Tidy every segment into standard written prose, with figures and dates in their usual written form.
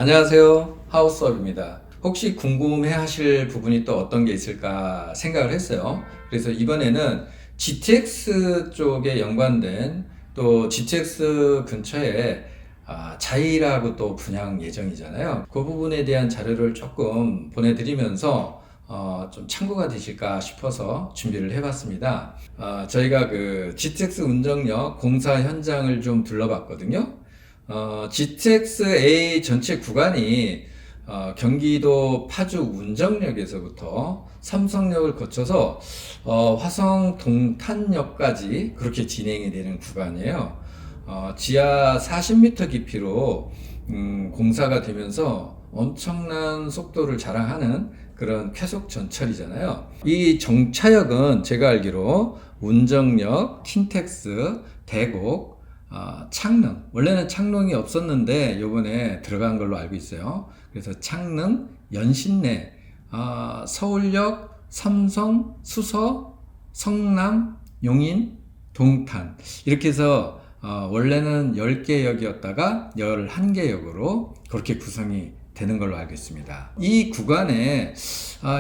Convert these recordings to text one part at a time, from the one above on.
안녕하세요. 하우스업입니다. 혹시 궁금해 하실 부분이 또 어떤 게 있을까 생각을 했어요. 그래서 이번에는 GTX 쪽에 연관된 또 GTX 근처에 자이라고 또 분양 예정이잖아요. 그 부분에 대한 자료를 조금 보내드리면서 좀 참고가 되실까 싶어서 준비를 해봤습니다. 저희가 그 GTX 운정역 공사 현장을 좀 둘러봤거든요. GTX-A 전체 구간이 경기도 파주 운정역에서부터 삼성역을 거쳐서 화성 동탄역까지 그렇게 진행이 되는 구간이에요. 지하 40m 깊이로 공사가 되면서 엄청난 속도를 자랑하는 그런 쾌속 전철이잖아요. 이 정차역은 제가 알기로 운정역, 킨텍스, 대곡, 창릉. 원래는 창릉이 없었는데 요번에 들어간 걸로 알고 있어요. 그래서 창릉, 연신내, 서울역, 삼성, 수서, 성남, 용인, 동탄. 이렇게 해서 원래는 10개 역이었다가 11개 역으로 그렇게 구성이 되는 걸로 알고 있습니다. 이 구간에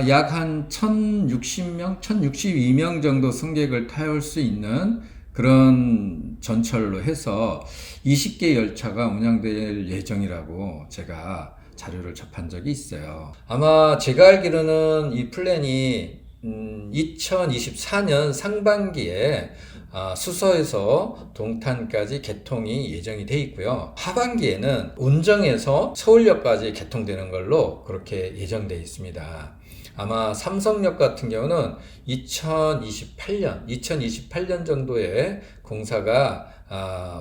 약 한 1060명, 1062명 정도 승객을 태울 수 있는 그런 전철로 해서 20개 열차가 운영될 예정이라고 제가 자료를 접한 적이 있어요. 아마 제가 알기로는 이 플랜이 2024년 상반기에 수서에서 동탄까지 개통이 예정이 돼 있고요. 하반기에는 운정에서 서울역까지 개통되는 걸로 그렇게 예정돼 있습니다. 아마 삼성역 같은 경우는 2028년 정도에 공사가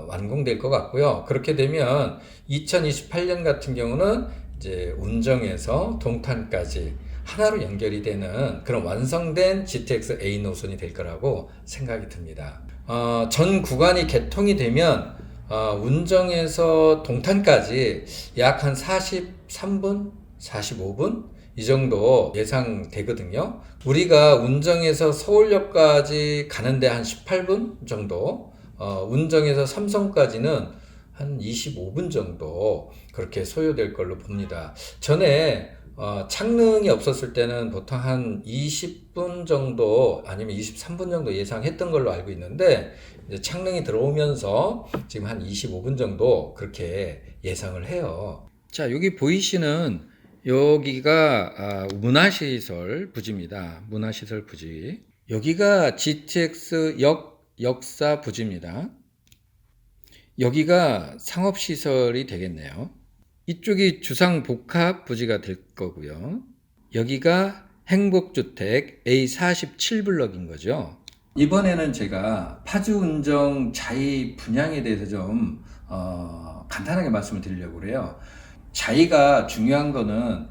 완공될 것 같고요. 그렇게 되면 2028년 같은 경우는 이제 운정에서 동탄까지 하나로 연결이 되는 그런 완성된 GTX A 노선이 될 거라고 생각이 듭니다. 전 구간이 개통이 되면 운정에서 동탄까지 약 한 43분, 45분 이 정도 예상되거든요. 우리가 운정에서 서울역까지 가는데 한 18분 정도, 운정에서 삼성까지는 한 25분 정도 그렇게 소요될 걸로 봅니다. 전에 창릉이 없었을 때는 보통 한 20분 정도 아니면 23분 정도 예상했던 걸로 알고 있는데, 이제 창릉이 들어오면서 지금 한 25분 정도 그렇게 예상을 해요. 자, 여기 보이시는 여기가 문화시설 부지입니다. 문화시설 부지. 여기가 GTX 역사 부지입니다. 여기가 상업시설이 되겠네요. 이쪽이 주상복합 부지가 될 거고요. 여기가 행복주택 A47블럭인 거죠. 이번에는 제가 파주운정 자이 분양에 대해서 좀 간단하게 말씀을 드리려고 그래요. 자이가 중요한 거는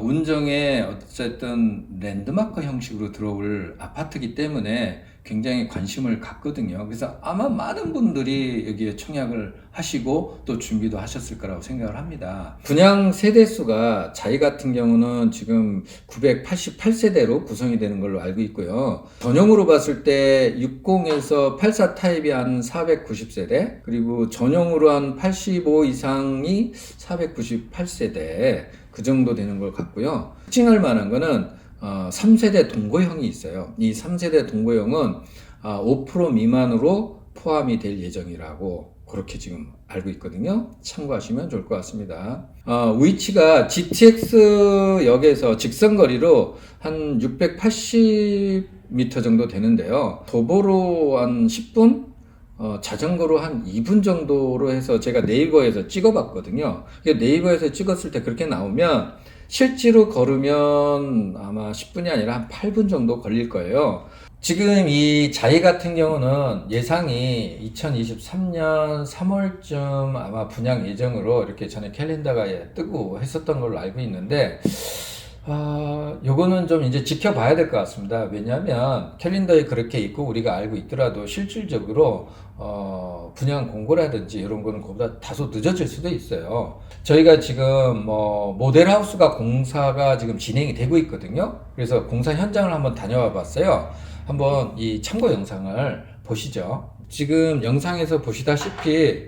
운정에 어쨌든 랜드마크 형식으로 들어올 아파트이기 때문에 굉장히 관심을 갖거든요. 그래서 아마 많은 분들이 여기에 청약을 하시고 또 준비도 하셨을 거라고 생각을 합니다. 분양 세대수가 자이 같은 경우는 지금 988세대로 구성이 되는 걸로 알고 있고요. 전용으로 봤을 때 60에서 84 타입이 한 490세대, 그리고 전용으로 한 85 이상이 498세대 그 정도 되는 것 같고요. 특징할 만한 거는 3세대 동거형이 있어요. 이 3세대 동거형은 5% 미만으로 포함이 될 예정이라고 그렇게 지금 알고 있거든요. 참고하시면 좋을 것 같습니다. 위치가 GTX 역에서 직선거리로 한 680m 정도 되는데요. 도보로 한 10분? 자전거로 한 2분 정도로 해서 제가 네이버에서 찍어봤거든요. 네이버에서 찍었을 때 그렇게 나오면 실제로 걸으면 아마 10분이 아니라 한 8분 정도 걸릴 거예요. 지금 이 자이 같은 경우는 예상이 2023년 3월쯤 아마 분양 예정으로 이렇게 전에 캘린더가 뜨고 했었던 걸로 알고 있는데, 요거는 좀 이제 지켜봐야 될 것 같습니다. 왜냐하면 캘린더에 그렇게 있고 우리가 알고 있더라도 실질적으로 분양 공고라든지 이런 거는 그보다 다소 늦어질 수도 있어요. 저희가 지금 모델하우스가 공사가 지금 진행이 되고 있거든요. 그래서 공사 현장을 한번 다녀와 봤어요. 한번 이 참고 영상을 보시죠. 지금 영상에서 보시다시피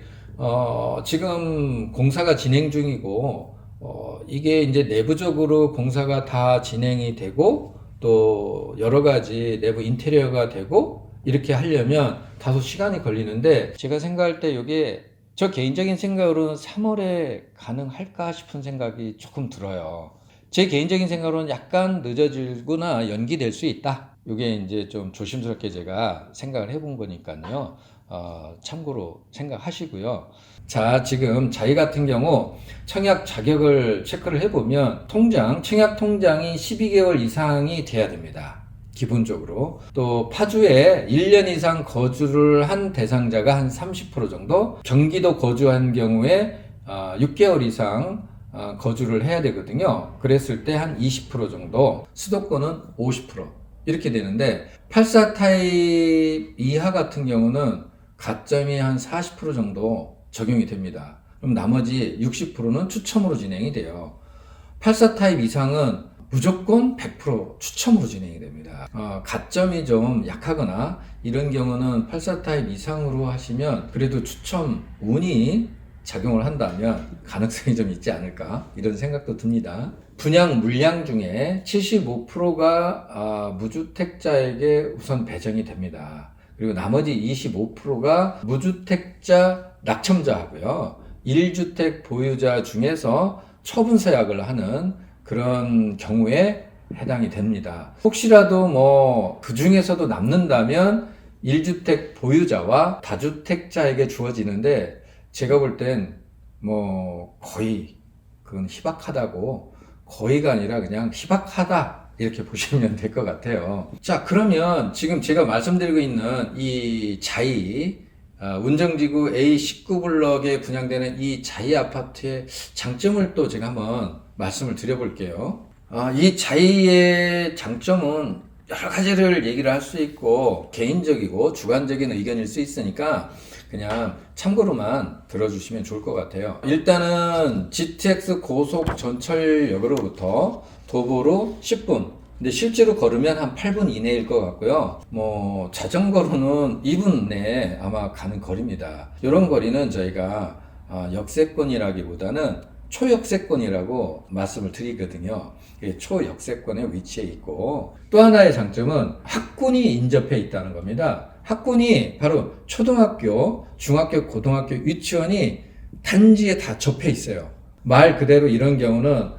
지금 공사가 진행 중이고 이게 이제 내부적으로 공사가 다 진행이 되고 또 여러 가지 내부 인테리어가 되고 이렇게 하려면 다소 시간이 걸리는데 제가 생각할 때 이게 저 개인적인 생각으로는 3월에 가능할까 싶은 생각이 조금 들어요. 제 개인적인 생각으로는 약간 늦어지거나 연기될 수 있다. 이게 이제 좀 조심스럽게 제가 생각을 해본 거니까요. 참고로 생각하시고요. 자, 지금 저희 같은 경우 청약 자격을 체크를 해보면 청약 통장이 12개월 이상이 돼야 됩니다. 기본적으로. 또 파주에 1년 이상 거주를 한 대상자가 한 30% 정도, 경기도 거주한 경우에 6개월 이상 거주를 해야 되거든요. 그랬을 때 한 20% 정도, 수도권은 50% 이렇게 되는데 84 타입 이하 같은 경우는 가점이 한 40% 정도 적용이 됩니다. 그럼 나머지 60%는 추첨으로 진행이 돼요. 84 타입 이상은 무조건 100% 추첨으로 진행이 됩니다. 가점이 좀 약하거나 이런 경우는 84 타입 이상으로 하시면 그래도 추첨 운이 작용을 한다면 가능성이 좀 있지 않을까 이런 생각도 듭니다. 분양 물량 중에 75%가 무주택자에게 우선 배정이 됩니다. 그리고 나머지 25%가 무주택자 낙첨자하고요. 1주택 보유자 중에서 처분 서약을 하는 그런 경우에 해당이 됩니다. 혹시라도 뭐 그 중에서도 남는다면 1주택 보유자와 다주택자에게 주어지는데 제가 볼 땐 뭐 거의 그건 희박하다고, 거의가 아니라 그냥 희박하다 이렇게 보시면 될 것 같아요. 자, 그러면 지금 제가 말씀드리고 있는 이 자이 운정지구 A19블럭에 분양되는 이 자이 아파트의 장점을 또 제가 한번 말씀을 드려볼게요. 이 자이의 장점은 여러 가지를 얘기를 할 수 있고 개인적이고 주관적인 의견일 수 있으니까 그냥 참고로만 들어주시면 좋을 것 같아요. 일단은 GTX 고속 전철역으로부터 도보로 10분, 근데 실제로 걸으면 한 8분 이내일 것 같고요. 뭐 자전거로는 2분 내에 아마 가는 거리입니다. 이런 거리는 저희가 역세권이라기보다는 초역세권이라고 말씀을 드리거든요. 초역세권에 위치해 있고, 또 하나의 장점은 학군이 인접해 있다는 겁니다. 학군이 바로 초등학교, 중학교, 고등학교, 유치원이 단지에 다 접해 있어요. 말 그대로 이런 경우는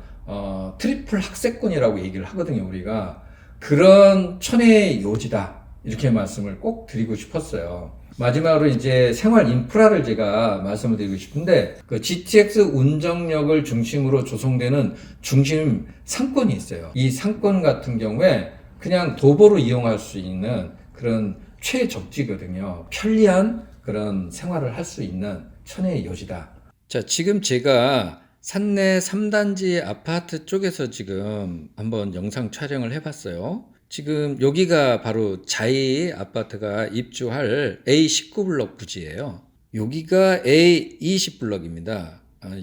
트리플 학세권이라고 얘기를 하거든요. 우리가 그런 천혜의 요지다 이렇게 말씀을 꼭 드리고 싶었어요. 마지막으로 이제 생활 인프라를 제가 말씀을 드리고 싶은데, 그 GTX 운정역을 중심으로 조성되는 중심 상권이 있어요. 이 상권 같은 경우에 그냥 도보로 이용할 수 있는 그런 최적지거든요. 편리한 그런 생활을 할 수 있는 천혜의 요지다. 자, 지금 제가 산내 3단지 아파트 쪽에서 지금 한번 영상 촬영을 해봤어요. 지금 여기가 바로 자이 아파트가 입주할 A19블럭 부지예요. 여기가 A20블럭입니다.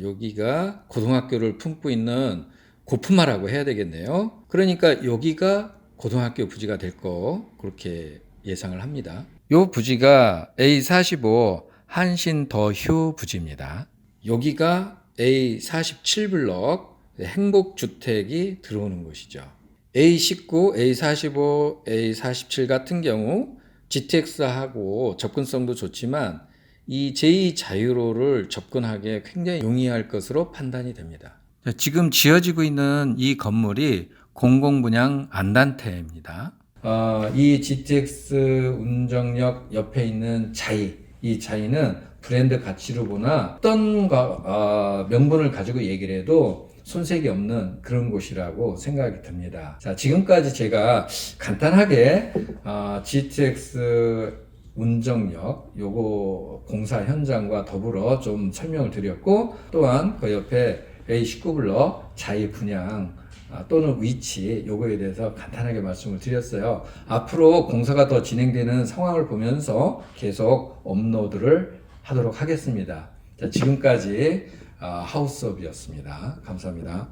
여기가 고등학교를 품고 있는 고품화라고 해야 되겠네요. 그러니까 여기가 고등학교 부지가 될 거 그렇게 예상을 합니다. 이 부지가 A45 한신더휴 부지입니다. 여기가 A47블럭 행복주택이 들어오는 곳이죠. A19, A45, A47 같은 경우 GTX하고 접근성도 좋지만 이 제2자유로를 접근하기에 굉장히 용이할 것으로 판단이 됩니다. 지금 지어지고 있는 이 건물이 공공분양 안단태입니다. 이 GTX 운정역 옆에 있는 자이, 이 자이는 브랜드 가치로 보나 어떤 명분을 가지고 얘기를 해도 손색이 없는 그런 곳이라고 생각이 듭니다. 자, 지금까지 제가 간단하게 GTX 운정역 요거 공사 현장과 더불어 좀 설명을 드렸고, 또한 그 옆에 A19블럭 자이 분양 또는 위치 요거에 대해서 간단하게 말씀을 드렸어요. 앞으로 공사가 더 진행되는 상황을 보면서 계속 업로드를 하도록 하겠습니다. 자, 지금까지 하우스업이었습니다. 감사합니다.